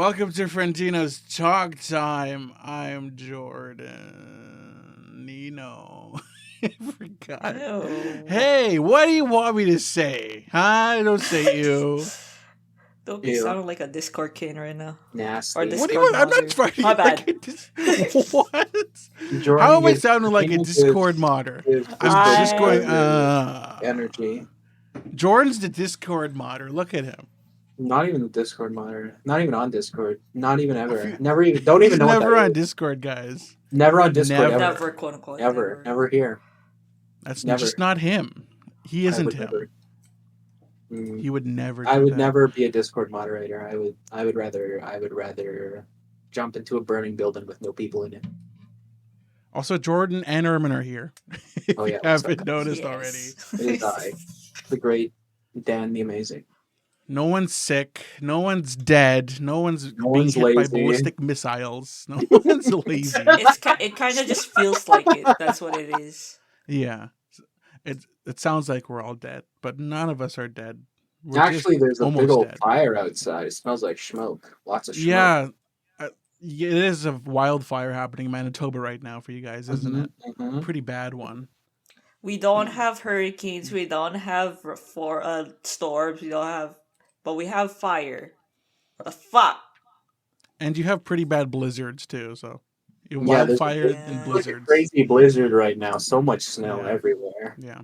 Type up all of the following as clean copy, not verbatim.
Welcome to Friendino's Talk Time. I'm Jordan. Nino. I forgot. Ew. Hey, what do you want me to say? Huh? Don't say you. Don't be Ew. sounding like a Discord king right now. Or Nasty. What do you Discord want? I'm not modder. fighting My like bad. what? How Jordan am I gives sounding like a Discord gives modder? gives I'm Discord just going, moderator energy. Jordan's the Discord modder. Look at him. Not even the Discord monitor. Not even on Discord. Not even I ever. feel, Never even. Don't he's even know what that never on is. Discord, guys. Never on Discord ever. Never. Never, quote unquote. Never. Never. Never here. That's Never. just not him. He I isn't would him. never. Mm, He would never I do would that. never be a Discord moderator. I would rather. I would rather jump into a burning building with no people in it. Also, Jordan and Ermen are here. If Oh you yeah. What's up, haven't guys? noticed already. Yes. It is I, the great Dan the Amazing. No one's sick. No one's dead. No one's No being one's hit by lazy. ballistic missiles. No one's lazy. It kind of just feels like it. That's what it is. Yeah. It sounds like we're all dead, but none of us are dead. We're Actually, just there's a big almost old dead. fire outside. It smells like smoke. Lots of smoke. Yeah. It is a wildfire happening in Manitoba right now for you guys, isn't it? Mhm. Pretty bad one. We don't have hurricanes. We don't have storms. We don't have, but we have fire. What the fuck? And you have pretty bad blizzards too, so Yeah, there's wildfire and Yeah. like a blizzards. crazy blizzard right now. So much snow Yeah. everywhere. Yeah.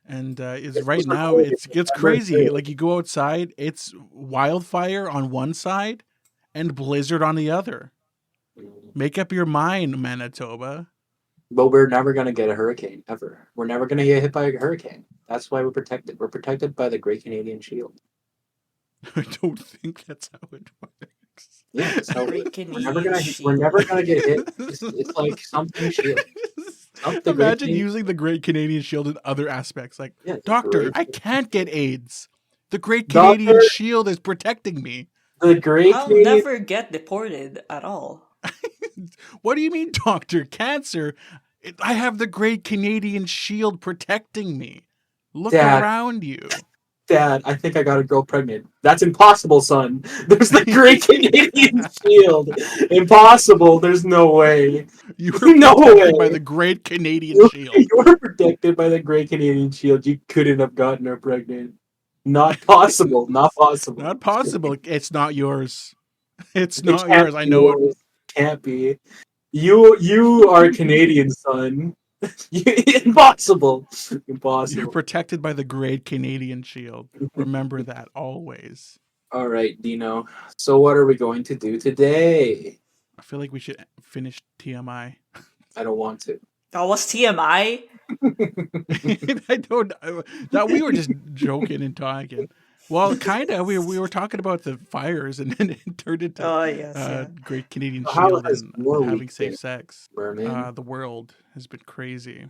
And it's This right was now recorded it's in gets November crazy. 3rd. Like you go outside, it's wildfire on one side and blizzard on the other. Make up your mind, Manitoba. But we're never gonna get a hurricane ever. We're never gonna get hit by a hurricane. That's why we're protected. We're protected by the Great Canadian Shield. I don't think that's how it works. Yeah, that's how Great we're never Canadian gonna we're never Shield. gonna get hit. It's like something shield. The Great Imagine Canadian, using the Great Canadian Shield in other aspects. Like, yeah, the doctor, Great I can't get AIDS. The Great Doctor, Canadian Shield is protecting me. the Great I'll Canadian. never get deported at all. What do you mean, doctor? Cancer? I have the Great Canadian Shield protecting me. Look Dad. around you. Dad, I think I got a girl pregnant. That's impossible, son. There's the Great Canadian Shield. Impossible. There's no way. You were No protected by way. the Great Canadian Shield. You were protected by the Great Canadian Shield. You couldn't have gotten her pregnant. Not possible. Not possible. Not possible. It's not yours. It's It not can't yours. I be know it. yours. Can't be. You are Canadian, son. Impossible. You're Impossible. protected by the Great Canadian Shield. Remember that always. All right, Dino. So what are we going to do today? I feel like we should finish TMI. I don't want to. That was TMI. I don't. That we were just joking and talking. Well, kind of. We were talking about the fires, and then it turned into Oh yes, yeah. Great Canadian So how Shield has and your having week safe been, sex. Ermen? The world has been crazy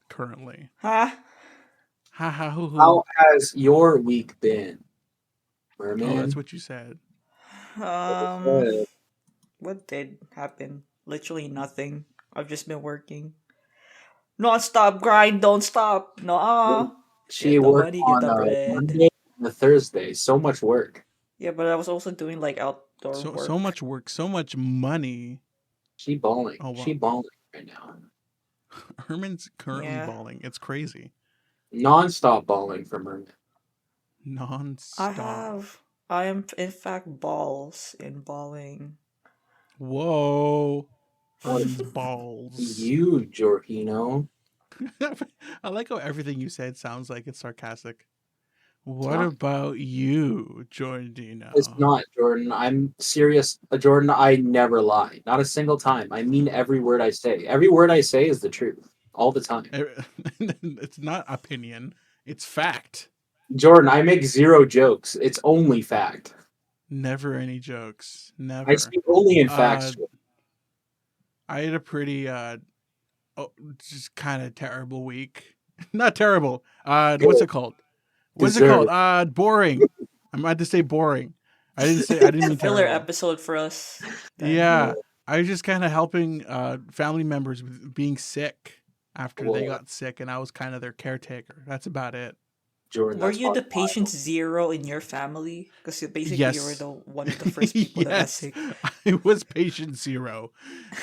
currently. Huh? Ha ha hoo hoo. How has your week been, Oh, Ermen? that's what you said. Good. What did happen? Literally nothing. I've just been working. Non-stop grind, don't stop. No. She Get the worked money, get on the a bread. Monday and a Thursday. So much work. Yeah, but I was also doing like outdoor work. So much work, so much money. She balling. Oh, wow. She balling right now. Herman's currently Yeah. balling. It's crazy. Non-stop balling from her. Non-stop. I am in fact balls in balling. Whoa. Herman's balls. You, Jordino. I like how everything you said sounds like it's sarcastic. What not. about you, Jordino? It's not, Jordan. I'm serious. Jordan, I never lie. Not a single time. I mean every word I say. Every word I say is the truth. All the time. It's not opinion. It's fact. Jordan, I make zero jokes. It's only fact. Never any jokes. Never. I speak only in facts. I had a pretty just kind of terrible week. Not terrible. What's it called? What's it called? Boring. I meant to say boring. I didn't mean Filler terrible. episode for us. Yeah. I was just kind of helping family members with being sick after they got sick, and I was kind of their caretaker. That's about it. Jordan, Were that's you the fucking patient wild. zero in your family? Because basically you were Yes. the one of the first people that got Yes. sick. I was patient zero,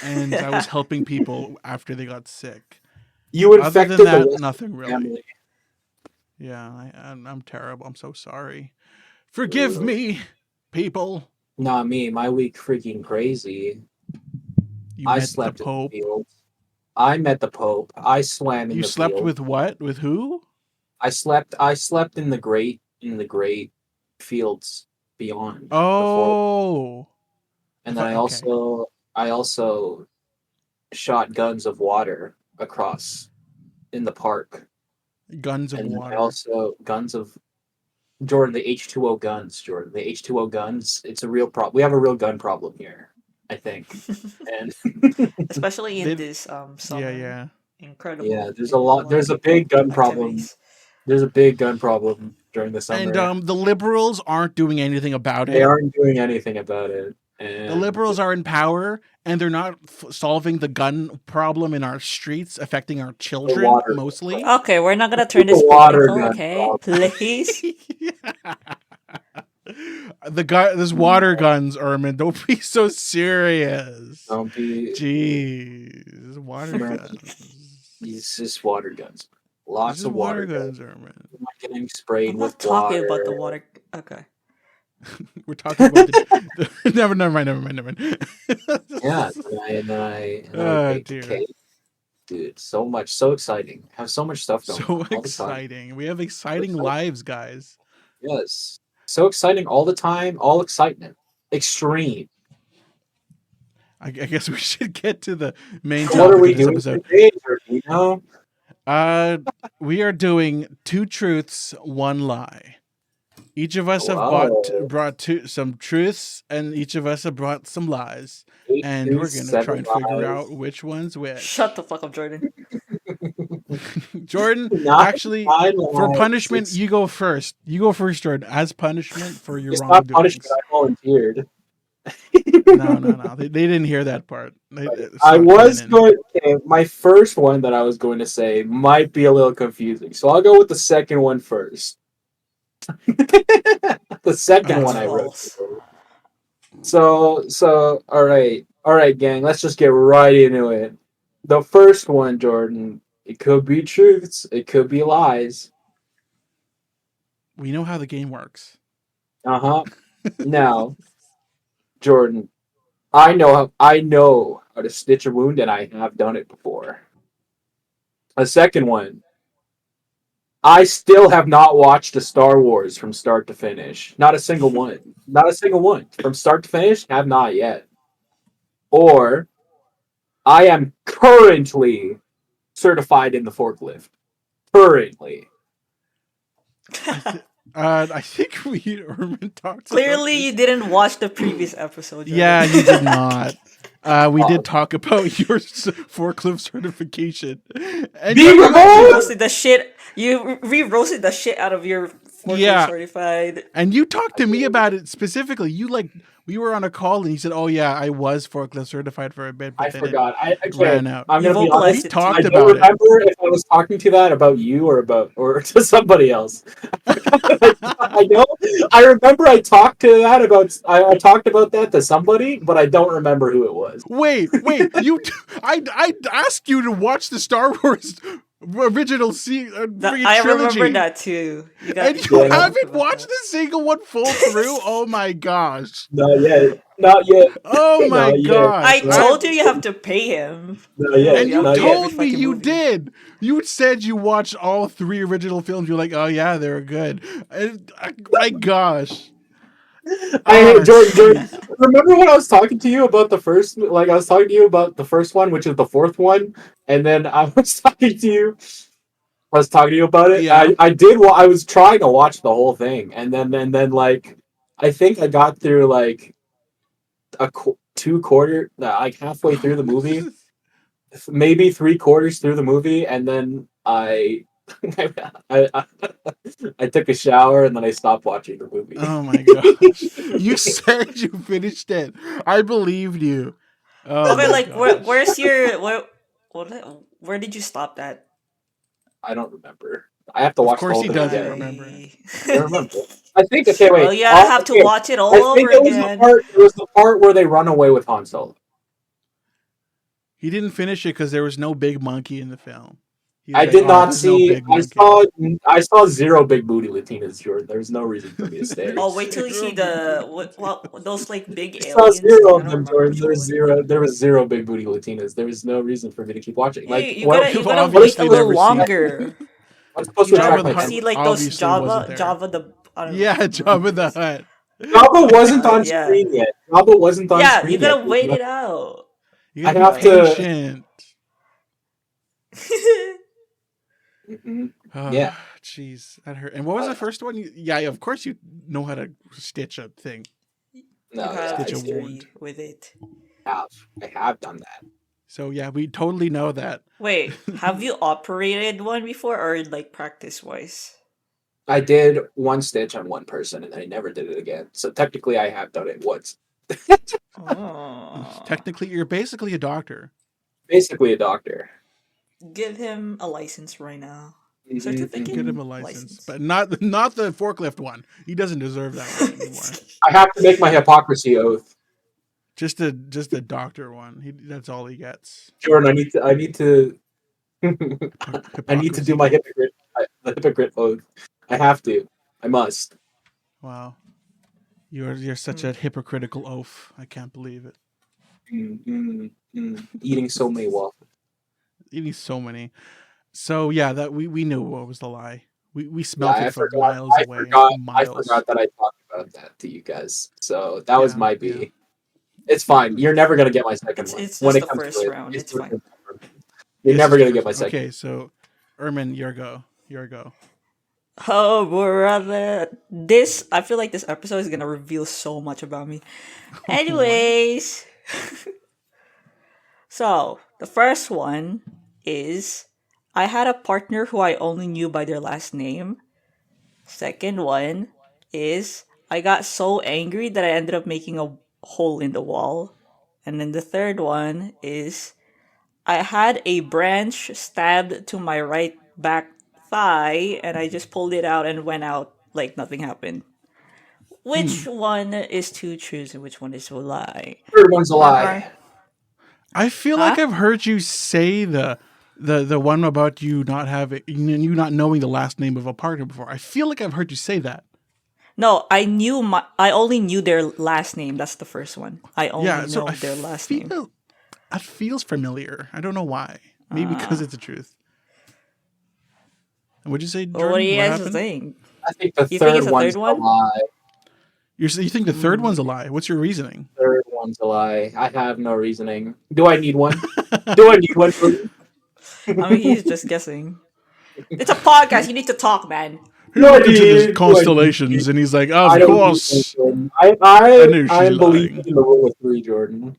and I was helping people after they got sick. You Other than infected the that, rest of nothing the really. family. Yeah, I'm terrible. I'm so sorry. Forgive me, people. Not me. My week freaking crazy. You I met the slept in the Pope. field. I met the Pope. I swam in You the slept field. with what? With who? I slept in the great fields beyond the forest. Oh, I And then thought. Okay, I also shot guns of water across in the park. guns of And then I water. also guns of Jordan, the H2O guns, Jordan. The H2O guns, it's a real problem. We have a real gun problem here, I think. And Especially in They, this yeah, summer. yeah. yeah, Incredible. there's They a have a lot lot there's of a big gun problem. activities. There's a big gun problem during the And summer. the liberals aren't doing anything about They it. aren't doing anything about it. The And liberals are in power, and they're not solving the gun problem in our streets, affecting our the children water mostly. Okay, we're not gonna the turn this water political, gun okay? problem. Please. There's water guns, Ermen. Don't be so serious. Don't be Jeez, water guns. It's just water guns. It's Lots just of water water guns. guns, Ermen. Am I getting sprayed I'm with not talking about the water? water. Okay. We're talking about the never mind. Yeah, and I Oh baked a dear. cake. Dude, so exciting. Have so much stuff going So on all the time. exciting. We have So exciting exciting. lives, guys. Yes. So exciting all the time, all excitement. Extreme. I guess we should get to the main So what are topic of we this doing episode. today, Jordino? Uh, we are doing 2 truths, 1 lie. Each of us have Wow. brought some truths, and each of us have brought some lies, Eight, and two, we're gonna try seven and figure lives. out which one's Shut which. the fuck up, Jordan. Jordan, Nine, actually, nine for lives. punishment, you go first. You go first, Jordan, as punishment for your It's not punishment. wrongdoings. I volunteered. No. They didn't hear that part. It's I not was canon. going. Okay, my first one that I was going to say might be a little confusing, so I'll go with the second one first. The second That's one Uh, I wrote. false. So, all right, gang. Let's just get right into it. The first one, Jordan. It could be truths. It could be lies. we know how the game works. Uh-huh. Now, Jordan, I know how to stitch a wound, and I have done it before. A second one. I still have not watched a Star Wars from start to finish. Not a single one. Not a single one. From start to finish, have not yet. Or I am currently certified in the forklift. Currently. I think we Ermin talked about Clearly, this. you didn't watch the previous episode, Jordan. Yeah, you did not. We Oh. did talk about your forklift certification, and Be you removed! Roasted the shit. You re-roasted the shit out of your forklift Yeah. certified. and you talked to me about it specifically. We were on a call, and you said, "Oh yeah, I was forklift certified for a bit, but I then forgot. it ran out." I'm You gonna be vocalized honest. We it talked I too. don't about it. remember if I was talking to that about you or to somebody else. I know. I remember I talked to that about. I talked about that to somebody, but I don't remember who it was. Wait, I asked you to watch the Star Wars original I trilogy. remember that too. You got. And You you got Yeah. haven't watched a single one full through? Oh my gosh. Not yet. Not yet. Oh my Not yet. gosh. I told you have to pay him. Not yet. And You you have to Not pay yet. every told me fucking you movie. did. You said you watched all 3 original films. You're like, oh yeah, they were good. And, my gosh. Oh, Jordan, jeez. remember when I was talking to you about the first, like I was talking to you about the first one, which is the fourth one, and then I was talking to you. I was talking to you about it. Yeah. I did. I was trying to watch the whole thing, and then like I think I got through like 2/4, like halfway through the movie, maybe 3/4 through the movie, and then I, I took a shower and then I stopped watching the movie. Oh my gosh. You said you finished it. I believed you. Oh Okay, my like gosh. where's your where did you stop that? I don't remember. I have to Of watch the course whole he thing doesn't again. remember it. I remember. I think. Okay, Well, wait. yeah, I have to Okay. watch it all I over think it was the again. part. It was the part where they run away with Han Solo. He didn't finish it because there was no big monkey in the film. He was I like, did "Oh, not there's no see. big monkey." I saw zero big booty Latinas, Jordan. There was no reason for me to stay. Oh, wait till you see Zero big the booty. what those like big I saw aliens thing. zero I of don't them, remember Jordan. which one. There was zero big booty Latinas. There was no reason for me to keep watching. Like, You what? gotta You've you gotta wait a obviously little never seen longer. I'm supposed You to Jabba attract the my gotta Hutt. see attention. like those Obviously, wasn't Java there. Java the I don't Yeah, Jabba remember the his. Hutt. Jabba wasn't on Yeah, screen yet. Jabba wasn't on yeah. You screen yet. gotta wait it out. You I gotta be have to. patient. Yeah. Jeez, that hurt. And what was the first one? Yeah, of course you know how to stitch a thing, You No, yeah, have stitch a history wound. with it. I have done that. So yeah, we totally know that. Wait, have you operated one before or like practice wise? I did one stitch on one person, and I never did it again. So technically, I have done it once. Oh. Technically, you're basically a doctor. Basically, a doctor. Give him a license right now. Mhm, Certificate? Get mhm. him a license, but not the forklift one. He doesn't deserve that one anymore. I have to make my hypocrisy oath. Just the doctor one. That's all he gets. Jordan, I need to I need to do Hypocrisy my oath. the hypocrite oath. I have to. I must. Wow, you're such a hypocritical oaf. I can't believe it. Eating so many waffles. Eating so many. So yeah, that we knew what was the lie. We Yeah, smelt I it from forgot. miles I away. forgot. I Miles. forgot that I talked about that to you guys. So that was Yeah, my yeah. B. It's fine. You're never gonna get my second one It's when just it the comes to first it. round. It's fine. You're This is never the gonna get first my one. second. Okay, so Ermen, your go. Your go. Oh brother. This I feel like this episode is gonna reveal so much about me. What? Anyways. So the first one is I had a partner who I only knew by their last name. Second one is I got so angry that I ended up making a hole in the wall. And then the third one is I had a branch stabbed to my right back thigh and I just pulled it out and went out like nothing happened. Which one is to choose and which one is to lie? Third one's a lie. I feel Huh? like I've heard you say the one about you not having you not knowing the last name of a partner before. I feel like I've heard you say that. No, I only knew their last name. That's the first one. I only Yeah, so know I their last name. feel it feels familiar. I don't know why. Maybe because it's the truth. And what'd you say, Well, what do Jordan? you What guys happened? think? I think the You think it's third the one's third a one? lie. You think the third one's a lie? What's your reasoning? Third one's a lie. I have no reasoning. Do I need one? Do I need one? I mean, he's just guessing. It's a podcast. You need to talk, man. He Do I looked into the need? Do I constellations need? and he's like, I "Of don't need one, course, Jordan. I knew I she's am believing lying." in the rule of three, Jordan.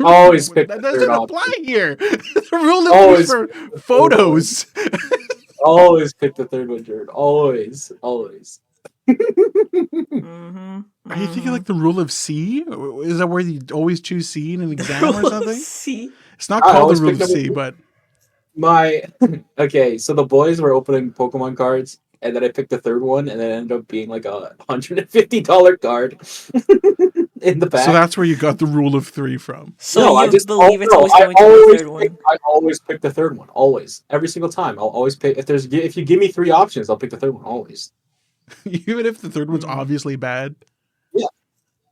Always pick That the third doesn't option. apply here. The rule of three is Always for pick the third one. photos. Always pick the third one, Jordan. Always. Always. Mm-hmm. Are you thinking like the rule of C? Is that where you always choose C in an exam or something? See? It's not I called always the rule pick of number C, two. but My okay, so the boys were opening Pokemon cards, and then I picked the third one, and then it ended up being like a $150 card in the back. so that's where you got the rule of three from. So No, I you just believe it's no, always I going to be the always third pick, one? I always pick the third one. Always, every single time. I'll always pick if you give me three options, I'll pick the third one. Always. Even if the third one's obviously bad.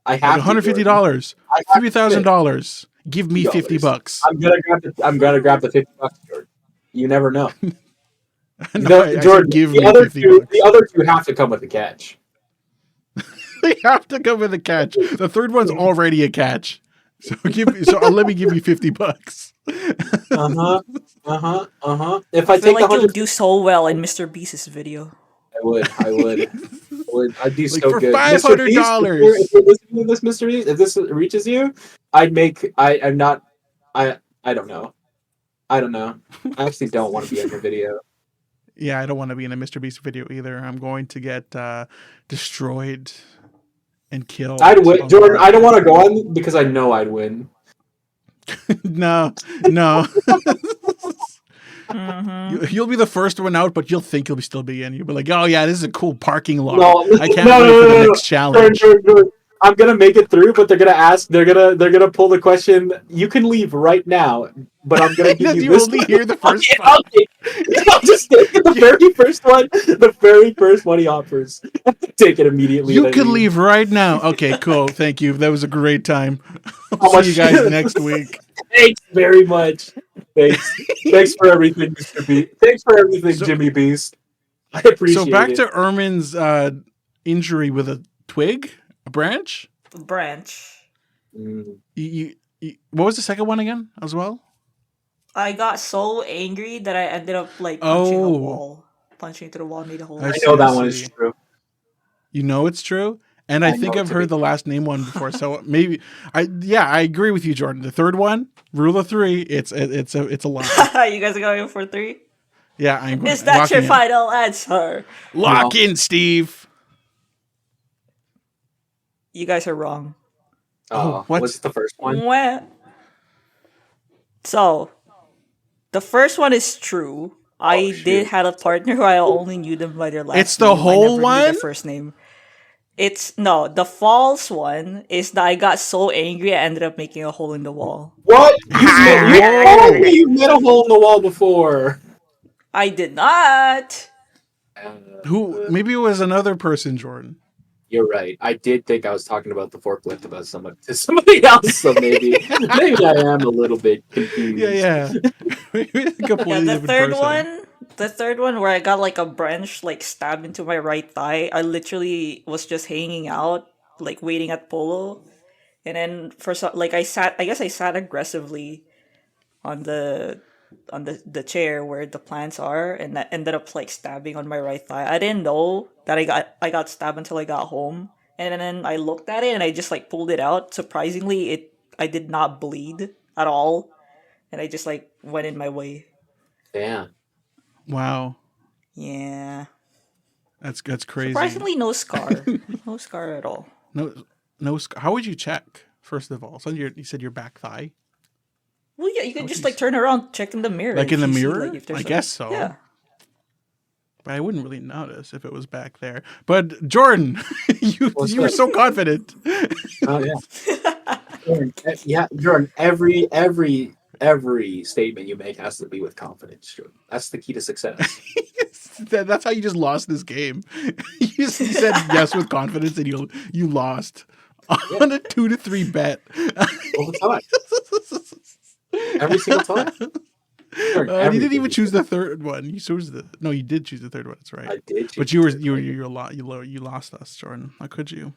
I Like have $150, I have to $3,000. Give me $50. I'm gonna grab the $50, Jordan. You never know. No, I said Jordan, give the me other $50. two, the other two have to come with a catch. They have to come with a catch. The third one's already a catch. So let me give you $50. If I I feel take like you'll 100, do so well in Mr. Beast's video. I would. I'd do Like so for good. $500. If you're listening to this, Mr. Beast, if this reaches you, I'd make. I'm not. I don't know. I don't know. I actually don't want to be in your video. Yeah, I don't want to be in a Mr. Beast video either. I'm going to get destroyed and killed. I'd win, Jordan. I don't want to go on because I know I'd win. No. Mm-hmm. You'll be the first one out, but you'll think you'll still be in. You'll be like, "Oh yeah, this is a cool parking lot. No, I can't no, wait no, for no, the no, next no. challenge." I'm gonna make it through, but they're gonna ask. They're gonna pull the question. You can leave right now, but I'm gonna give Then you you this only one. hear the first Okay, part. I'll just take it. The very first one. The very first one he offers. Take it immediately. You Then can leave. leave right now. Okay, cool. Thank you. That was a great time. I'll How see you much? guys next week. Thanks very much. Thanks. Thanks for everything, Mr. B. Thanks for everything, So, Jimmy Beast. I so appreciate back it. to Ermen's injury with a twig, a branch. Branch. Mm. What was the second one again, as well? I got so angry that I ended up like punching a Oh, wall. Punching through the wall made a I hole. I know see. I that one is see. true. You know it's true, and I I know think it I've to be. heard the last name one before. So maybe I agree with you, Jordan. The third one, rule of three. It's a lie. You guys are going for 3? Yeah, I'm Is going that your locking in. final answer? Lock No. in, Steve. You guys are wrong. Oh, Was what? it the first one? Mwah. So, the first one is true. Oh I did shoot. have a partner who I only knew them by their It's last the name. I whole never knew their one. first name. It's no, the false one is that I got so angry I ended up making a hole in the wall. What? You told Whoa! me you made a hole in the wall before. I did not. Who? Maybe it was another person, Jordan. You're right. I did think I was talking about the forklift about somebody else. So maybe I am a little bit Yeah, confused. yeah. Maybe a Yeah, completely different person. the third one where I got like a branch like stabbed into my right thigh. I literally was just hanging out, like waiting at polo, and then for some like I guess I sat aggressively on the chair where the plants are, and that ended up like stabbing on my right thigh. I didn't know that I got stabbed until I got home, and then I looked at it and I just like pulled it out. Surprisingly, it I did not bleed at all, and I just like went in my way. Damn. Wow, Yeah. that's crazy. Surprisingly, no scar. No scar at all. No, no. How would you check? First of all, so you said your back thigh, Well, yeah, you How can would just you like turn around, check in the mirror. like in if the you see, mirror? like, if there's I a- guess so. Yeah. But I wouldn't really notice if it was back there. But Jordan, What's you were up? so confident. Oh yeah. Jordan, yeah, Jordan. Every statement you make has to be with confidence, Jordan. That's the key to success. That's how you just lost this game. You said yes with confidence, and you lost on a 2-3 bet. All the time. Every single time. Jordan, You didn't everything even you choose say. the third one. You chose the no. You did choose the third one. That's right. I did. But choose you were it. you lost us, Jordan. How could you?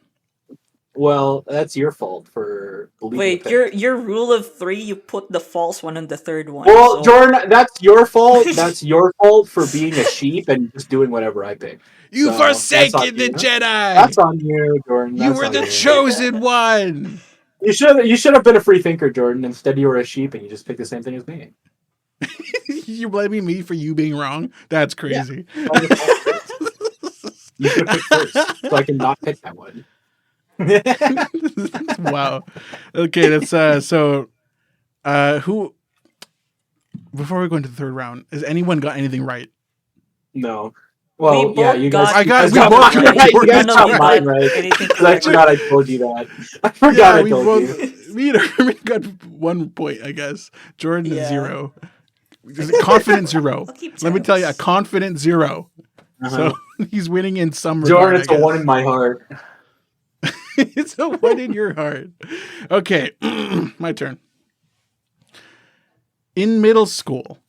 Well, that's your fault for believing. Wait, your rule of 3, you put the false one on the third one. Well, so... Jordan, that's your fault. That's your fault for being a sheep and just doing whatever I pick. You So, that's on forsaken the you. Jedi. That's on you, Jordan. You That's were on the you. chosen one. You should have been a free thinker, Jordan. Instead, you were a sheep and you just picked the same thing as me. You're blaming me for you being wrong. That's crazy. All your fault, Chris. You should have picked first, so I can not pick that one. Wow. Okay, that's so who before we go into the third round, has anyone got anything right? No. Well, We yeah, both you guys. got- I got you we guys both got got right. You guys None of got you mine got right. anything Because I correct. forgot I told you that. I forgot Yeah, I we told both you. me and Ermen got 1 point, I guess. Jordan is Yeah. 0. There's a confident 0. I'll keep Let me tell you, a tabs. confident 0. Uh-huh. So he's winning in some Jordan, regard. it's a one in my heart. It's a 1 in your heart. Okay, my turn. In middle school,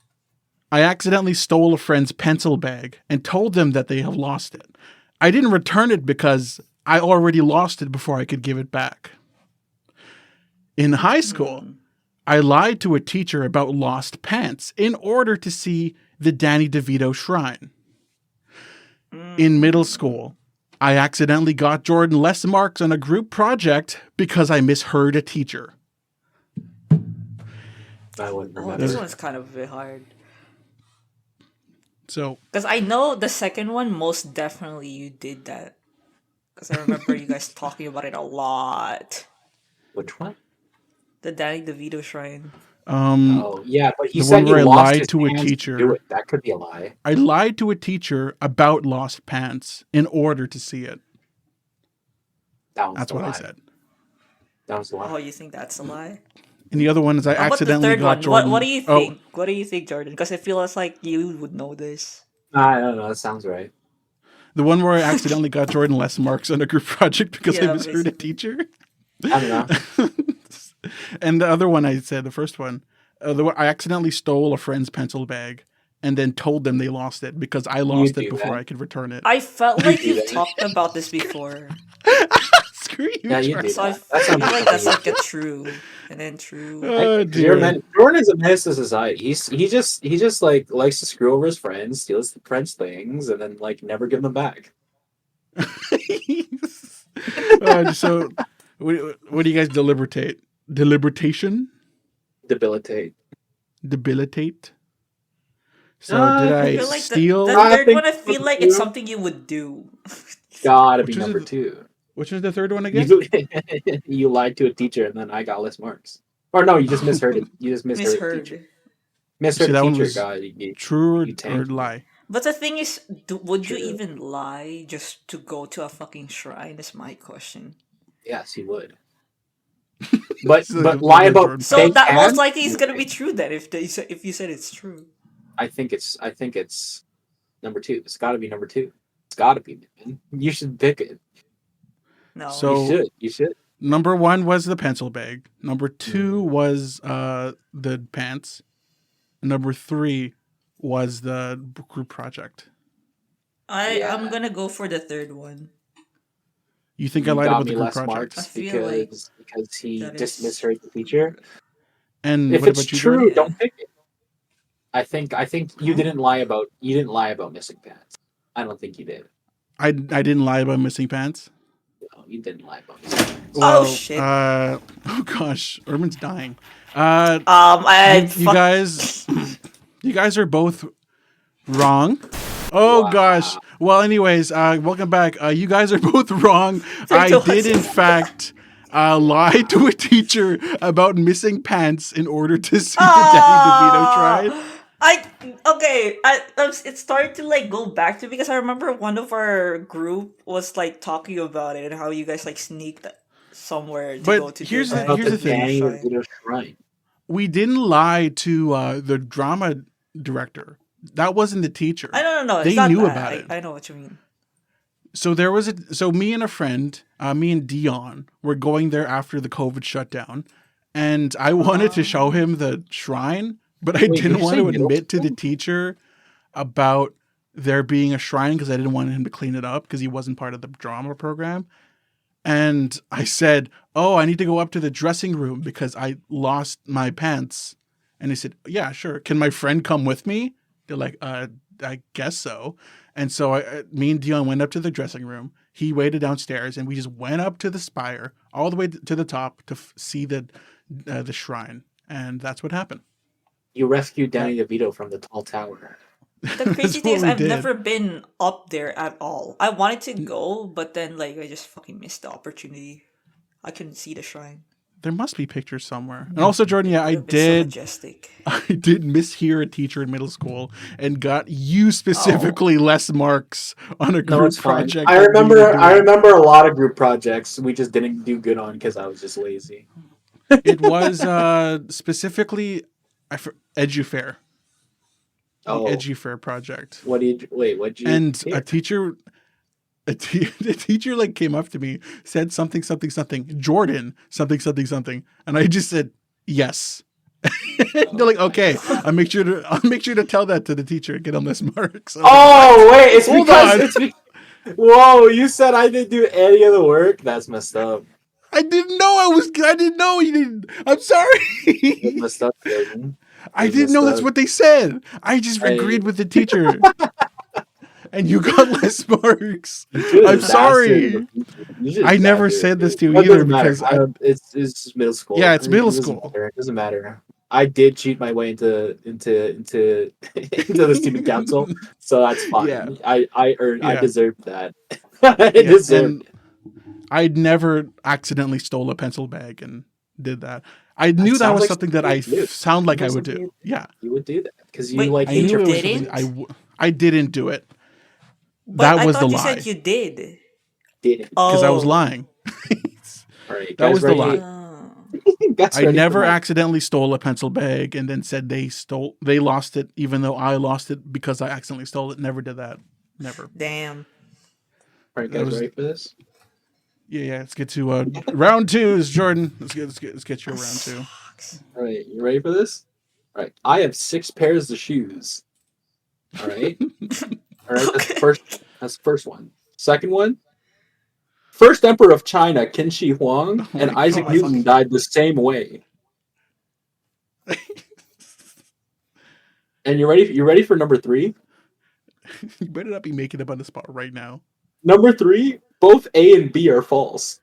I accidentally stole a friend's pencil bag and told them that they have lost it. I didn't return it because I already lost it before I could give it back. In high school, I lied to a teacher about lost pants in order to see the Danny DeVito shrine. In middle school, I accidentally got Jordan less marks on a group project because I misheard a teacher. I wouldn't Oh, remember. this one's kind of a bit hard. So, Because I know the second one, most definitely you did that. Because I remember you guys talking about it a lot. Which one? The Danny DeVito shrine. Um, Oh yeah, but he the one said he where I lost lied his to a pants to do teacher. it. That could be a lie. I lied to a teacher about lost pants in order to see it. That was That's the what I lie. said. That was the Oh, lie. you think that's a lie? And the other one is I How about the accidentally third got one? What do Jordan. you Oh, think? What do you think, Jordan? Because it feels like you would know this. I don't know. That sounds right. the one where I accidentally got Jordan less marks on a group project because I Yeah, misheard a basically. teacher. I don't know. And the other one I said, the first one, I accidentally stole a friend's pencil bag and then told them they lost it because I You lost it do before that. I could return it. I felt You like do you've that. talked about this before. Screw you, Yeah, you do Jordan. So I that. That sounds feel like like something that's you like a do. true and then true. Oh Because you're dear. man. Jordan is a menace to society. He just like likes to screw over his friends, steals the friends' things, and then like never give them back. So, what do you guys deliberate? Deliberatation? Debilitate. Debilitate? So, did I I feel like the steal? I third think one, I number feel like it's two something you would do. gotta be Which was number the, two. which was the third one again? You you lied to a teacher and then I got less marks. Or no, you just misheard it. You just misheard a teacher. Misheard. Misheard See, a that one teacher. was God, you, true you or tanked me. lie. But the thing is, would you True. even lie just to go to a fucking shrine? Is my question. Yes, he would. But So, but lie the about Jordan So facts. fake that most pants? likely is No gonna be way. true then if you said it's true. I think it's number two. It's got to be number two. It's got to be, man. You should pick it. No. You So, should. You should. number one was the pencil bag. Number two Mm. was the pants. Number three was the group project. I'm Yeah, gonna go for the third one. You think I you lied got about the me group less project? I marks feel like because he that just is misheard the teacher. And If what it's about you, true, Jordan? yeah. don't pick it. I think you Huh? didn't lie about missing pants. I don't think you did. I didn't lie about missing pants. No, you didn't lie about missing pants. Oh Well, shit. oh gosh, Ermen's dying. Uh, I you fuck. guys, you guys are both wrong. Oh gosh. Wow. Well, anyways, welcome back. You guys are both wrong. Three, I two, one. did in fact lie to a teacher about missing pants in order to see the Danny DeVito shrine. I okay. It's starting to like go back to because I remember one of our group was like talking about it and how you guys like sneaked somewhere to But go to the Danny About here's the the DeVito thing. Danny shrine. DeVito shrine. We didn't lie to the drama director. That wasn't the teacher. I don't know. It's They not knew that. about it. I know what you mean. So me and a friend, me and Dion, were going there after the COVID shutdown, and I wanted to show him the shrine, but I Wait, did didn't you want say to middle admit to the school? teacher about there being a shrine because I didn't want him to clean it up because he wasn't part of the drama program. And I said, "Oh, I need to go up to the dressing room because I lost my pants." And he said, "Yeah, sure. Can my friend come with me?" They're like, I guess so." And so me and Dion went up to the dressing room. He waited downstairs, and we just went up to the spire, all the way to the top to see the shrine. And that's what happened. You rescued That Danny DeVito from the tall tower. The crazy that's thing what is we I've did. never been up there at all. I wanted to go, but then like I just fucking missed the opportunity. I couldn't see the shrine. There must be pictures somewhere. And also, Jordan, It yeah, would I have been so did. majestic. I did mishear a teacher in middle school and got you Oh. specifically less marks on a No, group it's fine. project I than me to remember. do I it. remember a lot of group projects we just didn't do good on because I was just lazy. It was specifically EduFair, the Oh, EduFair project. what did? Wait, what did you And hear? the teacher like came up to me, said something, something, something, Jordan, something, something, something. And I just said, yes. They're like, okay, I'll make sure to tell that to the teacher and get him less marks. I was like, what? Oh wait, it's Hold because on. Whoa, you said I didn't do any of the work. That's messed up. I didn't know I didn't know you didn't. I'm That's sorry. messed up, Jordan. I That's didn't messed know that's up. what they said. I just I agreed with the teacher. And you got less marks. You should I'm have just asked it. sorry. You should I have never asked said this it. to you It either doesn't matter. because I It's just middle yeah, school. it's It middle doesn't school. matter. It doesn't matter. I did cheat my way into into the student council, so that's Yeah. fine. I Yeah. deserved that. I Yeah. deserved And it. I'd never accidentally stole a pencil bag and did that. I knew that sounds was like something that something I you would do. sound like I Sounds would like do. something Yeah, you would do that because you Wait, like I hate you knew your it was something didn't? potatoes. I didn't do it. But That I was the thought you said lie you did. Didn't. because I was Oh. lying. All right, That guys, was the ready? lie. Oh. Guys, I ready for never my? accidentally stole a pencil bag and then said they lost it, even though I lost it because I accidentally stole it. Never did that. Never. Damn. All right, That guys, was ready for this? yeah. Let's get to round twos, Jordan. Let's get you a round two. Sucks. All right, you ready for this? All right, I have 6 pairs of shoes. All right, all right. That's the Okay. first. That's the first one. Second one. First emperor of China, Qin Shi Huang, Oh and my Oh Isaac my god. Newton fucking. died the same way. And you ready? You ready for number 3? You better not be making up on the spot right now. Number 3. Both A and B are false.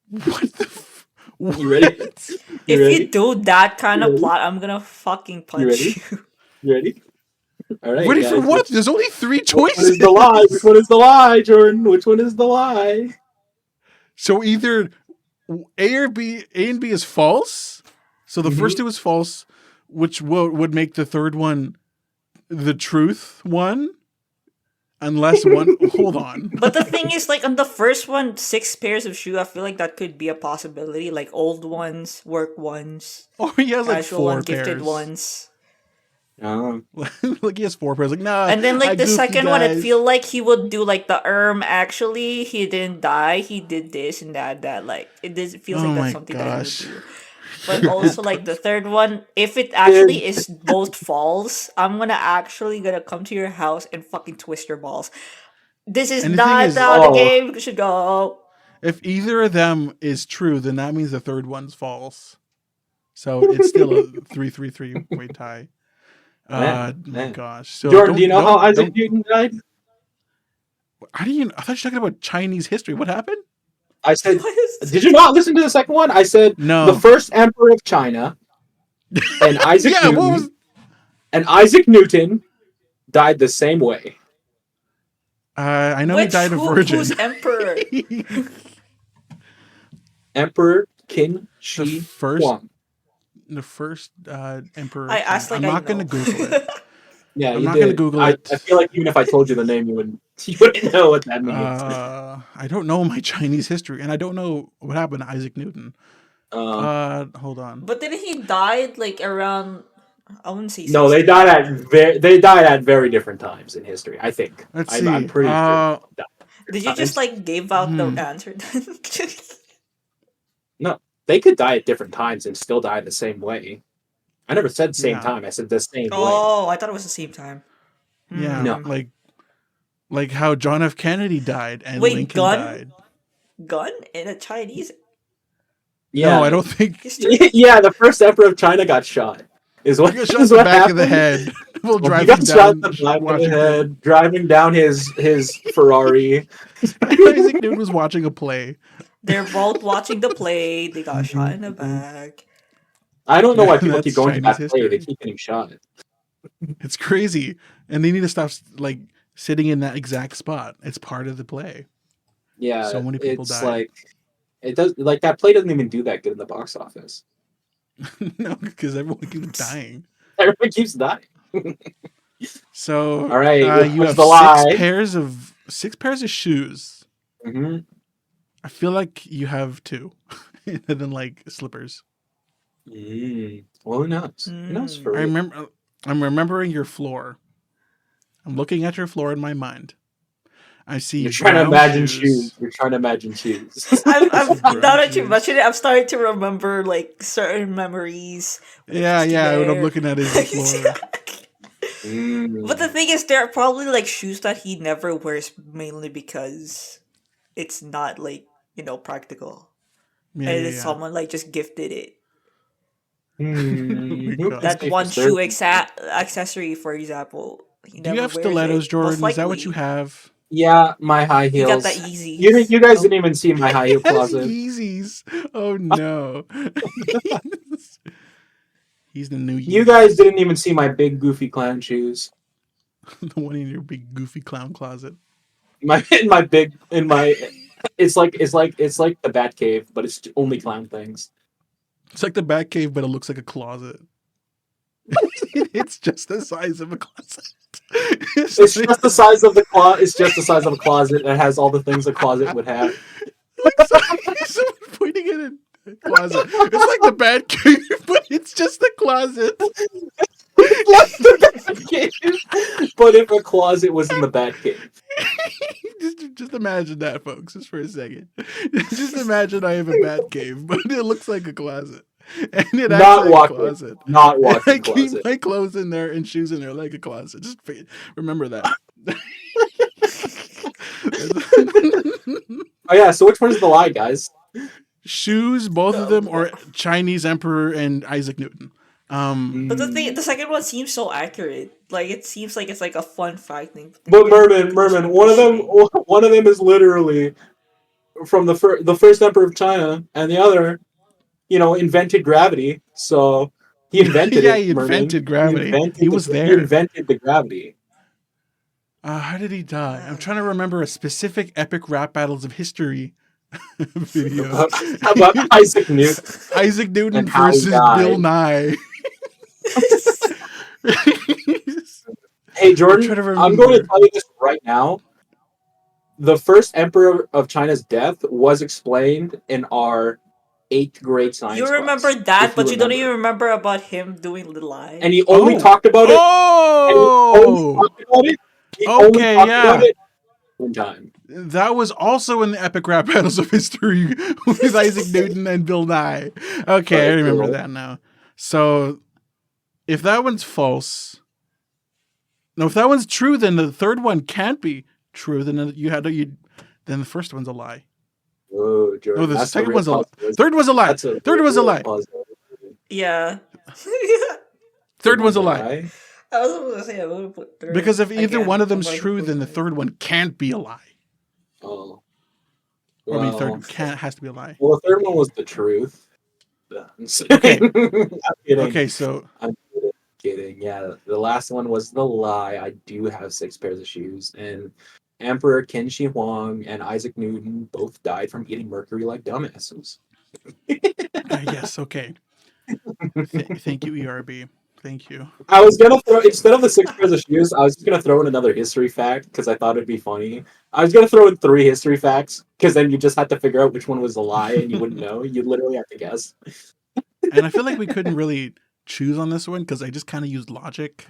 What the? You ready? What? You If you ready? do that kind You of ready? plot, I'm gonna fucking You punch ready? you. You ready? All right, Ready for guys. what? There's only three Which one choices. is the lie? Which one is the lie, Jordan? Which one is the lie? So either A or B, A and B is false. So the first two is false, which would make the third one the truth one, unless one. Hold on. But the thing is, like on the first one, 6 pairs of shoe. I feel like that could be a possibility. Like old ones, work ones, Oh, he has like casual 4 ones, gifted pairs. ones. Like he has 4 pairs. Like nah. And then I like the goofed you second one, it guys. feel like he would do like the actually he didn't die, he did this and that. Like it feels Oh like my that's something that he would gosh. do. But also like the third one, if it actually is both false, I'm gonna come to your house and fucking twist your balls. This is And the thing not is, how the Oh, game should go. if either of them is true, then that means the third one's false. So it's still a 3-3-3 way tie. My man. gosh. So Jordan, do you know how Isaac don't. Newton died? How do you? I thought you were talking about Chinese history. What happened? I said, What is did you not listen to the second one? I said the No. first emperor of China and Isaac Yeah. What was? Newton died the same way. I know he died a virgin. who's emperor? Emperor Qin the Shi first, Huang. the first emperor. I of asked China. like I'm I not going to know. Google it. Yeah, I'm you not did. going to Google I it. feel like even if I told you the name, you wouldn't know what that means. I don't know my Chinese history, and I don't know what happened to Isaac Newton. Hold on. But then he died like around, I wouldn't say No, 60. they died at very different times in history. I think. Let's I'm see. pretty sure. They died at Did you different just times. like give out the Hmm. answer then? No, they could die at different times and still die the same way. I never said same Yeah. time. I said the same way. Oh, I thought it was the same time. Yeah. No. Like how John F. Kennedy died and Wait, Lincoln gun? died. Gun in a Chinese Yeah, No, I don't think. history? yeah. The first emperor of China got shot. Is what He got shot in is the what back happened. of the head while Well, he driving got shot in down the back of the Washington. head, driving down his Ferrari. Isaac Newton was watching a play. They're both watching the play. They got shot in the Mhm. back. I don't know why people keep That's going to Chinese that play. They history. keep getting shot. It's crazy, and they need to stop like sitting in that exact spot. It's part of the play. Yeah, So many people it's died. like it does. Like that play doesn't even do that good in the box office. No, because everyone keeps dying. Everyone keeps dying. So, All right, you what's have the lie? 6 pairs of shoes. Mm-hmm. I feel like you have 2, and then like slippers. Well, who knows? Who knows for I real? remember. I'm remembering your floor. I'm looking at your floor in my mind. I see You're trying to brown imagine shoes. shoes. You're trying to imagine shoes. I'm Brown now that you shoes. mention it, I'm starting to remember like certain memories. Yeah, there. what I'm looking at is the floor. But the thing is, there are probably like shoes that he never wears mainly because it's not like, practical. Yeah, And yeah, it's yeah. someone like just gifted it. Oh my Who can God. That say for one shoe certain? accessory, for example. He Do you never have wears stilettos, it. Jordan? Most Is that what you likely. have? Yeah, my high He got heels. that easy. You guys didn't even see my high heel Yes, closet. Yeezys. Oh no. He's the new Yeezy. You guys didn't even see my big goofy clown shoes. The one in your big goofy clown closet. It's like the Bat Cave, but it's only clown things. It's like the Batcave, but it looks like a closet. It's just the size of a closet. It's just the size of the closet. It's just the size of a closet. It has all the things a closet would have. Someone putting it in a closet. It's like the Batcave, but it's just the closet. Like the Batcave, but if a closet was in the Batcave. Just imagine that, folks, just for a second. Just imagine I have a Batcave, but it looks like a closet. And it acts Not like walking. a closet. Not walking I keep closet. my clothes in there and shoes in there like a closet. Just remember that. Oh yeah, so which one is the lie, guys? Shoes, both of them, or Chinese Emperor and Isaac Newton. But the second one seems so accurate. Like it seems like it's like a fun fact thing. But Merman, one of them is literally from the first emperor of China, and the other, invented gravity. So he invented yeah, it. he invented gravity. He was there. He invented the gravity. How did he die? I'm trying to remember a specific epic rap battles of history video. How about Isaac Newton? Isaac Newton And how he versus died. Bill Nye. Hey Jordan, I'm going to tell you this right now. The first emperor of China's death was explained in our 8th grade science You remember class, that, if but you don't remember. even remember about him doing the lie. And he only talked about it. Oh! He only talked about it one time. That was also in the epic rap battles of history with Isaac Newton and Bill Nye. Okay, I remember that now. So, if that one's false, no, if that one's true, then the third one can't be true. Then then the first one's a lie. Oh, Jordan, No, the that's second the one's a lie. puzzle. Third one's a lie. That's a Third one's a lie. puzzle. Yeah. Third one's a lie. I was going to say I'm going to put third. Because if either Again, one of them's I'm true, going then the to third one can't be a lie. Oh. Or I mean, Well, third has to be a lie. well, the third one was the truth. Okay. I'm kidding. Okay, so I'm kidding. Yeah, the last one was the lie. I do have 6 pairs of shoes, and Emperor Qin Shi Huang and Isaac Newton both died from eating mercury like dumbasses. yes, okay. Thank you, ERB. Thank you. I was gonna throw, instead of the 6 pairs of shoes, I was just gonna throw in another history fact because I thought it'd be funny. I was gonna throw in 3 history facts because then you just had to figure out which one was a lie and you wouldn't know. You literally have to guess. And I feel like we couldn't really choose on this one because I just kind of used logic.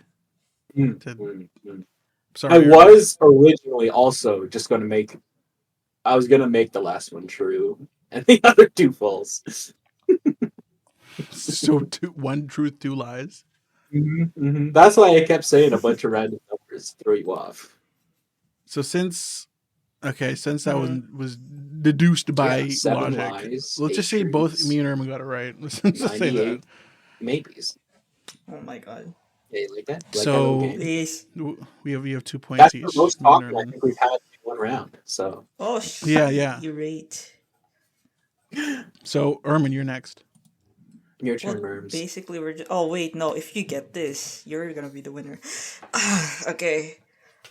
Sorry, I was originally also just gonna make. I was gonna make the last one true and the other 2 false. So one truth, 2 lies. That's why I kept saying a bunch of random numbers to throw you off. So since that was deduced by 7 logic, lies, let's 8 just say truths, both me and Ermen got it right. Let's just say that. 98 maybes. Oh my god. Yeah, you like that? You like So- that little game? Please. We have 2 points That's each. the most me and talking I Ermen. think we've had in one round. So Oh, Yeah. You're right. So Ermen, you're next. your Well, turn, Merms. basically, we're just... Oh, wait, no. If you get this, you're gonna be the winner. Okay.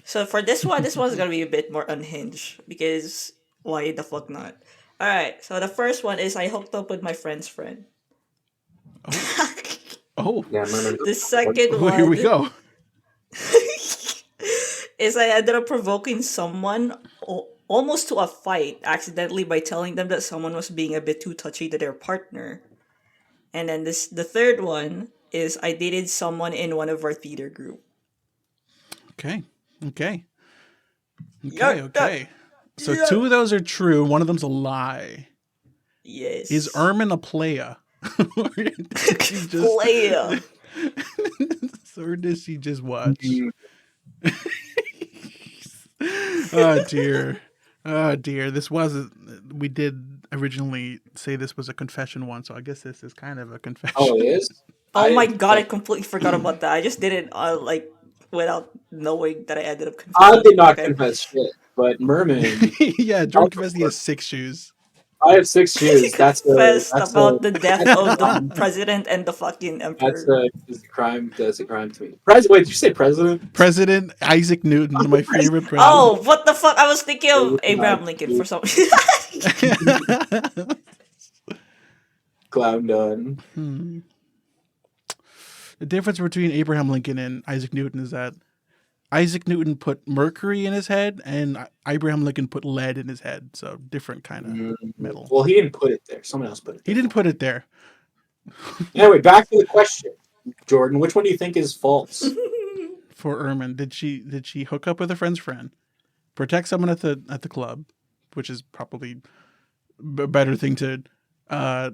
So for this one's gonna be a bit more unhinged because why the fuck not? Alright, so the first one is I hooked up with my friend's friend. Oh, Yeah, Merman. The second oh one here we go. is I ended up provoking someone almost to a fight accidentally by telling them that someone was being a bit too touchy to their partner. And then the third one is I dated someone in one of our theater group. Okay. Yeah. So Yeah. 2 of those are true. One of them's a lie. Yes. Is Ermen a playa? Playa. Or does she just watch? Oh dear. This wasn't. We did originally say this was a confession one, so I guess this is kind of a confession. Oh, it is? Oh my god, I completely forgot about that. I just did it without knowing that I ended up confessing. I did not Okay. confess shit, but Merman, Yeah, Jordan confessed he has 6 shoes. I have 6 shoes. That's Confessed that's about the death of the president and the fucking emperor. that's a crime. That's a crime to me. Wait, did you say president? President Isaac Newton, my favorite president. Oh, what the fuck? I was thinking of Abraham Lincoln for some. clowned on. The difference between Abraham Lincoln and Isaac Newton is that Isaac Newton put mercury in his head, and Abraham Lincoln put lead in his head. So different kind of metal. Well, he didn't put it there. Someone else put it there. He didn't put it there. Anyway, back to the question, Jordan. Which one do you think is false? For Ermen, did she hook up with a friend's friend, protect someone at the club, which is probably a better thing to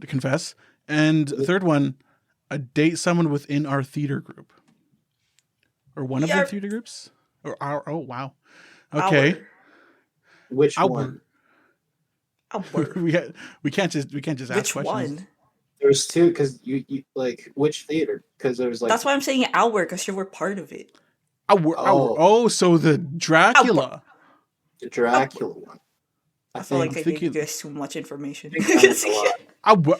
confess, and the third one, date someone within our theater group or one of the theater groups or our? Oh wow, okay. Which one? we can't just ask Which questions. one? There's two because you like which theater? Because there's like That's why I'm saying our, because you were part of it. So the Dracula. The Dracula one. I feel like I gave you guys too much information. Our.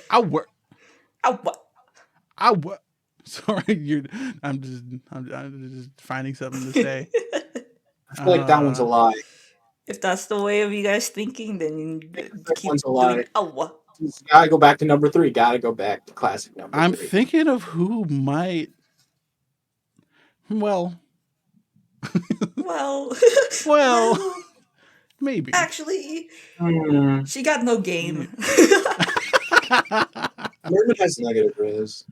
Sorry, I'm just finding something to say. I feel like that one's a lie. If that's the way of you guys thinking, then you keep one's a lie. doing our. You gotta go back to number 3. Gotta go back to classic number 3. I'm thinking of who might. Well, maybe. Actually, she got no game. Ermen has negative riz.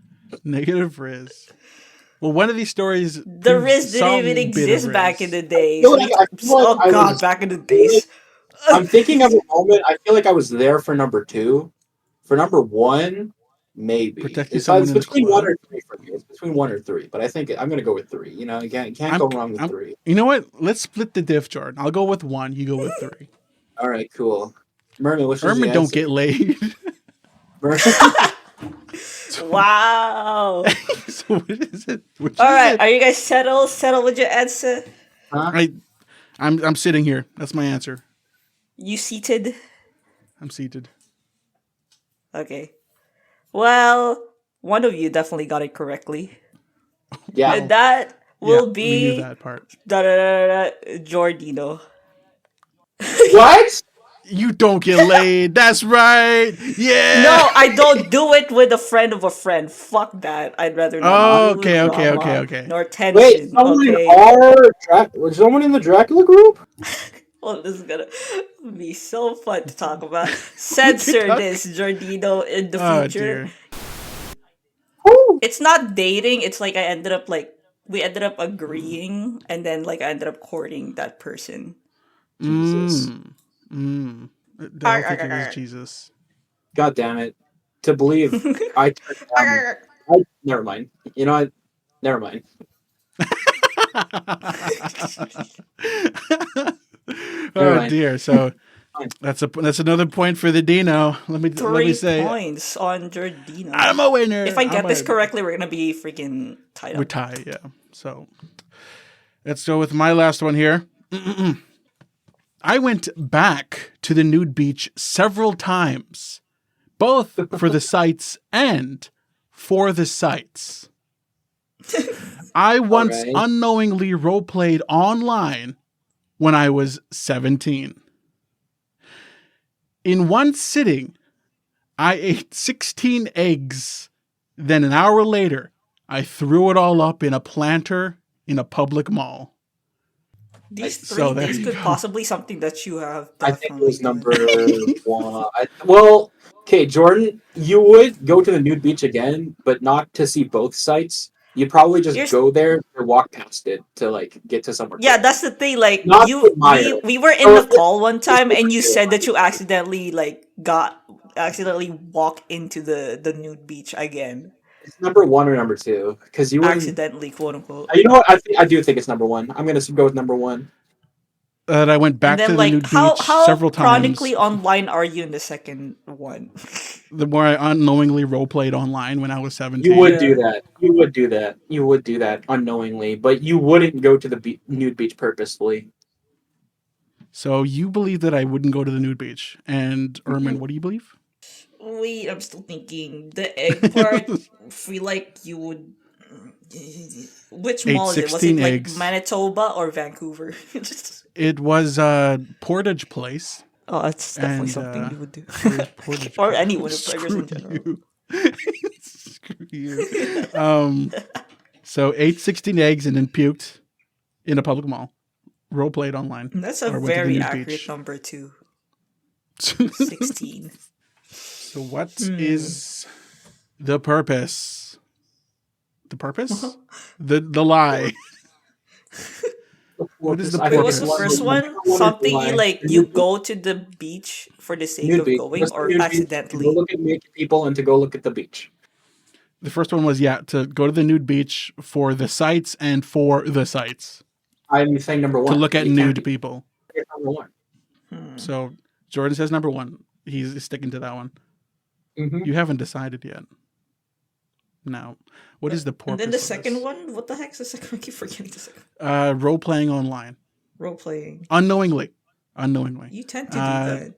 Negative riz. Well, one of these stories. The riz didn't even exist back in the days. Back in the days. days. I'm thinking of a moment. I feel like I was there for number 2. For number 1, maybe. It's between 1 or 3 for me. It's between 1 or 3, but I think I'm going to go with 3. You know, you can't go wrong with 3. You know what? Let's split the diff, Jordan. I'll go with 1. You go with 3. All right, cool. Ermen don't get laid. Wow. So what is it? All right, are you guys settled with your answer? Huh? I'm sitting here. That's my answer. You seated? I'm seated. Okay. Well, one of you definitely got it correctly. Yeah. And that will be we knew that part. Jordino. What? You don't get laid. That's right. Yeah. No, I don't do it with a friend of a friend. Fuck that. I'd rather not. Okay. Nor tension. Wait, was someone in the Dracula group? Well, this is gonna be so fun to talk about. Censor this, Jordino, in the future. Dear. It's not dating. It's like we ended up agreeing, and then like I ended up courting that person. Jesus. I don't think it was Jesus. God damn it. To believe never mind. You know what? Never mind. Oh dear. So that's another point for the Dino. Let me say 3 points on Jordino. I'm a winner. If I get this correctly, we're gonna be freaking tied up. We're tied, yeah. So let's go with my last one here. I went back to the nude beach several times, both for the sights and for the sights. I once unknowingly role-played online when I was 17. In one sitting, I ate 16 eggs. Then an hour later, I threw it all up in a planter in a public mall. These 3 things could possibly something that you have. I think it was number 1. Okay, Jordan, you would go to the nude beach again, but not to see both sites. You'd probably just go there or walk past it to like get to somewhere. Yeah, that's the thing. Like we were in the call one time, and you said that you accidentally walk into the nude beach again. It's number 1 or number 2 because you accidentally, quote unquote. You know what? I do think it's number 1. I'm gonna go with number 1. That I went back to the nude beach several times. How chronically online are you in the second one? The more I unknowingly role-played online when I was 17. You would do that. You would do that unknowingly, but you wouldn't go to the nude beach purposefully. So you believe that I wouldn't go to the nude beach. And Ermen, what do you believe? Wait, I'm still thinking. The egg part, feel like you would... Which mall is it? Was it like eggs. Manitoba or Vancouver? It was Portage Place. Oh, that's definitely something you would do. Or anyone in Tigers in general. Screw you. So ate 16 eggs and then puked in a public mall. Role played online. That's a Or went to the very nude accurate beach. number too. 16. So what is the purpose? The purpose? The lie. What is the I Wait, think what's the purpose? first one? is Something you lie. like, you go to the beach for the sake Nude of beach. going What's the or nude beach? To go accidentally? look at naked people and to go look at the beach. The first one was, to go to the nude beach for the sights and for the sights. I'm saying number To one. look at You can't nude be- people. it's number one. So Jordan says number one. He's sticking to that one. Mhm. You haven't decided yet. Now, what is the purpose And then the of second this? one? What the heck's the second one? I keep forgetting the second. Role playing online. Role playing. Unknowingly. You tend to do that.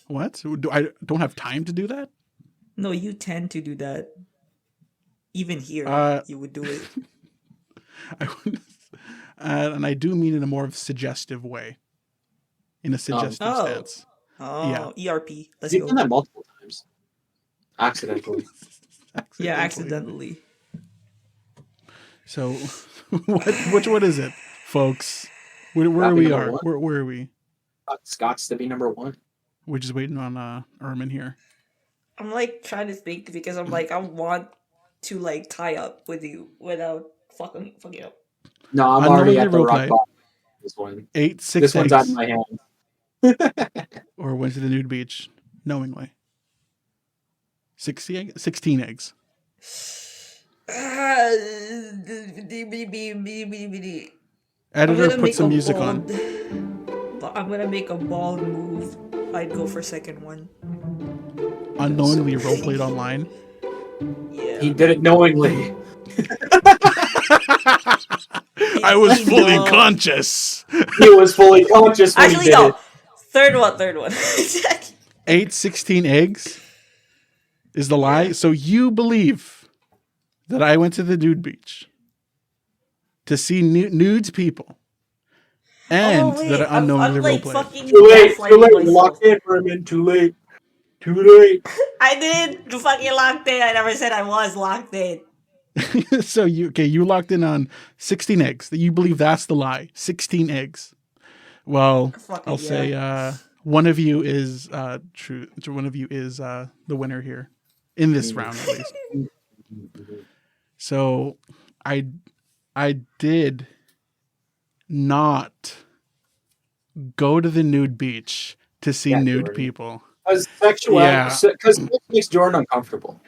What? I don't have time to do that? No, you tend to do that. Even here, you would do it. I would, and I do mean in a more suggestive way. In a suggestive stance. Oh, Yeah. ERP. Let's You've go. done that multiple times. Accidentally. Yeah, accidentally. So, which one is it, folks? Where Gotta are be we number are? one. Where are we? Scott's to be number one. We're just waiting on Ermen here. I'm like trying to think because I'm like, I want to like tie up with you without fucking up. No, I'm already at the Unknowingly rock roleplay. bottom. This one. 8, 6 This one's eggs. out of my hands. Or went to the nude beach knowingly. 16 eggs. Editor, put some music on. I'm gonna make a bold move. I'd go for second one. Unknowingly roleplayed online. Yeah. He did it knowingly. I was fully No. conscious. He was fully conscious when Actually, he did no. it. Third one. 8, 16 eggs is the lie. So you believe that I went to the nude beach to see nudes people, and that I unknowingly I'm like roleplayed. fucking Too late. gaslighting myself. Locked in for him. Too late. Too late. I didn't fucking locked in. I never said I was locked in. So you locked in on 16 eggs. That you believe that's the lie. 16 eggs. Well, I'll say one of you is true. One of you is the winner here in this round, at least. So I did not go to the nude beach to see nude Jordan. people. Because sexual. Yeah. Because it makes Jordan uncomfortable.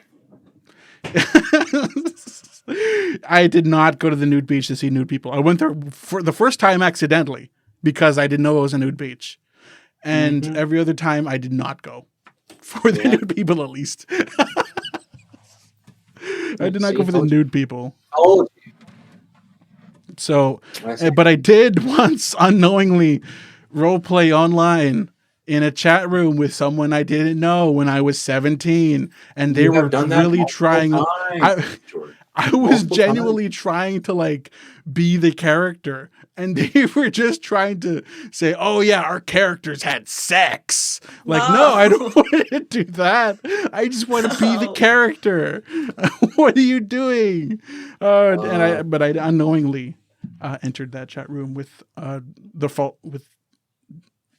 I did not go to the nude beach to see nude people. I went there for the first time accidentally because I didn't know it was a nude beach. And every other time I did not go for the nude people, at least. I did not go for the nude people. Oh, So, but I did once unknowingly roleplay online in a chat room with someone I didn't know when I was 17, and they were really trying. I was genuinely trying to like be the character, and they were just trying to say, "Oh yeah, our characters had sex." Like, no, I don't want to do that. I just want to be the character. What are you doing? But I unknowingly entered that chat room with with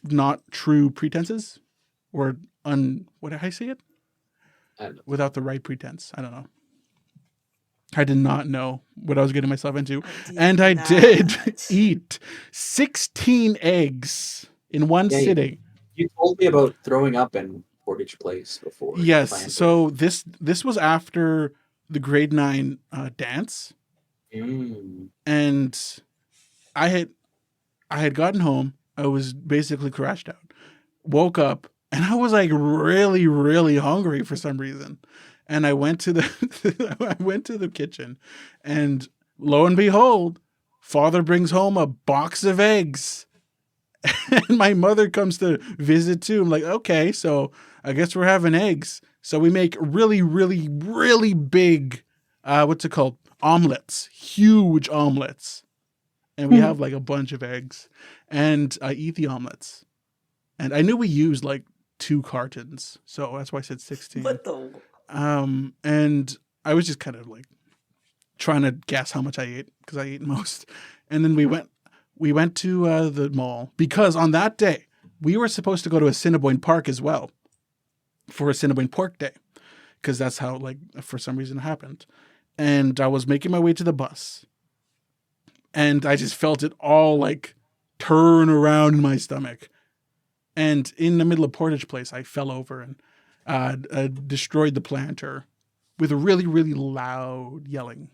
not true pretenses, or what did I say it? Without the right pretense. I don't know. I did not know what I was getting myself into. And I did eat 16 eggs in one sitting. You told me about throwing up in Portage Place before. Yes. So this was after the grade 9 dance. And I had gotten home. I was basically crashed out. Woke up and I was like really, really hungry for some reason. And I went to the kitchen, and lo and behold, father brings home a box of eggs. And my mother comes to visit too. I'm like, okay, so I guess we're having eggs. So we make really, really, really big, what's it called? Omelets, huge omelets. And we have like a bunch of eggs, and I eat the omelets. And I knew we used like 2 cartons. So that's why I said 16. What the? And I was just kind of like trying to guess how much I ate because I ate most. And then we went to the mall because on that day we were supposed to go to Assiniboine Park as well for Assiniboine Pork Day because that's how like for some reason it happened. And I was making my way to the bus, and I just felt it all like turn around in my stomach. And in the middle of Portage Place, I fell over and destroyed the planter with a really, really loud yelling.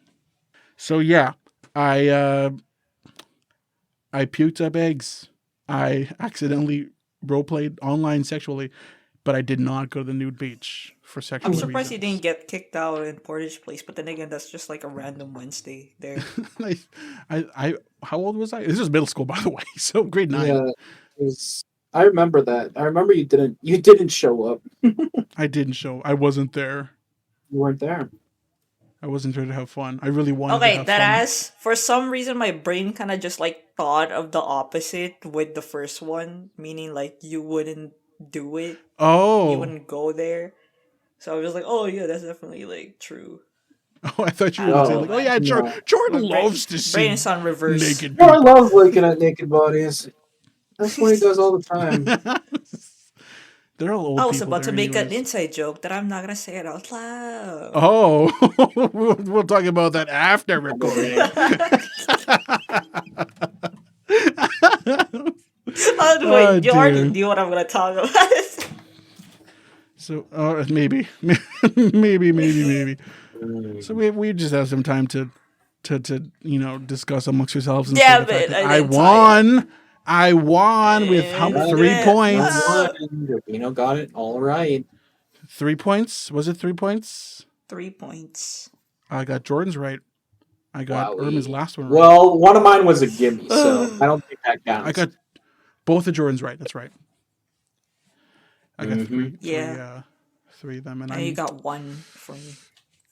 So yeah, I puked up eggs. I accidentally roleplayed online sexually, but I did not go to the nude beach for sexual I'm reasons. surprised you didn't get kicked out in Portage Place, but then again, that's just like a random Wednesday there. How old was I? This was middle school, by the way. So grade 9. Yeah, I remember that. I remember you didn't show up. I didn't show. I wasn't there. You weren't there. I wasn't there to have fun. I really wanted to Okay, have that fun. ass. For some reason, my brain kind of just like thought of the opposite with the first one, meaning like you wouldn't do it, you Oh, wouldn't go there. So I was just like, oh yeah, that's definitely like true. I thought you I were don't going to say know, like, oh man. yeah, No. Jordan My brain, loves to brain see is on reverse. naked No, I people. love looking at naked bodies. That's what he does all the time. They're all old I was people about to there make an anyways. inside joke that I'm not gonna say it out loud. Oh, we'll talk about that after recording. Oh, Oh wait, you already dear. knew what I'm gonna talk about. So maybe, maybe. So we just have some time to discuss amongst yourselves and say the Damn fact it, that I I didn't tie it. won. I won with And 3 yeah, points. well, Jordino got it all right. 3 points? Was it 3 points? 3 points. I got Jordan's right. I got Ermen's Wowie. last one right. Well, one of mine was a gimme, so I don't think that counts. I got both of Jordan's right. That's right. I got Yeah. three of them, and And you got one for me.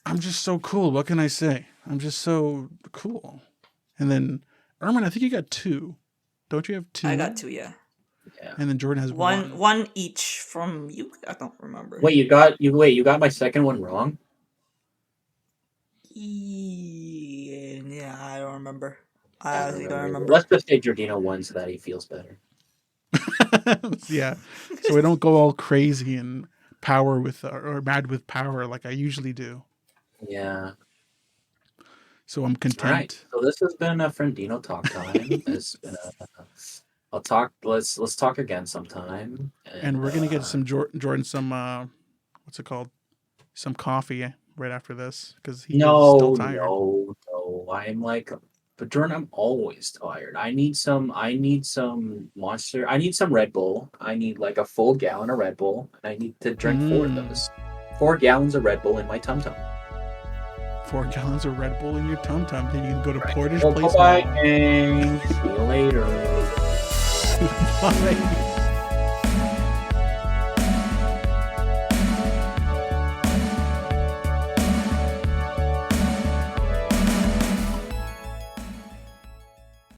I'm just so cool. What can I say? I'm just so cool. And then Ermen, I think you got 2. Don't you have 2? I got 2, yeah. Yeah. And then Jordan has one. One each from you. I don't remember. Wait, you got my second one wrong? Yeah, I don't remember. I I honestly don't remember. Let's just say Jordino won so that he feels better. Yeah. So I don't go all crazy and power with or mad with power like I usually do. Yeah. So I'm content. All right. So this has been a Friendino talk time. It's been I'll talk. Let's talk again sometime. And we're gonna get some Jordan some what's it called? Some coffee right after this because he is still tired. No. I'm like, but Jordan, I'm always tired. I need some Monster. I need some Red Bull. I need like a full gallon of Red Bull, and I need to drink 4 of those. 4 gallons of Red Bull in my tum tum. 4 gallons of Red Bull in your tum tum. Then you can go to Portage Well, Place. bye, gang. See you later. Bye.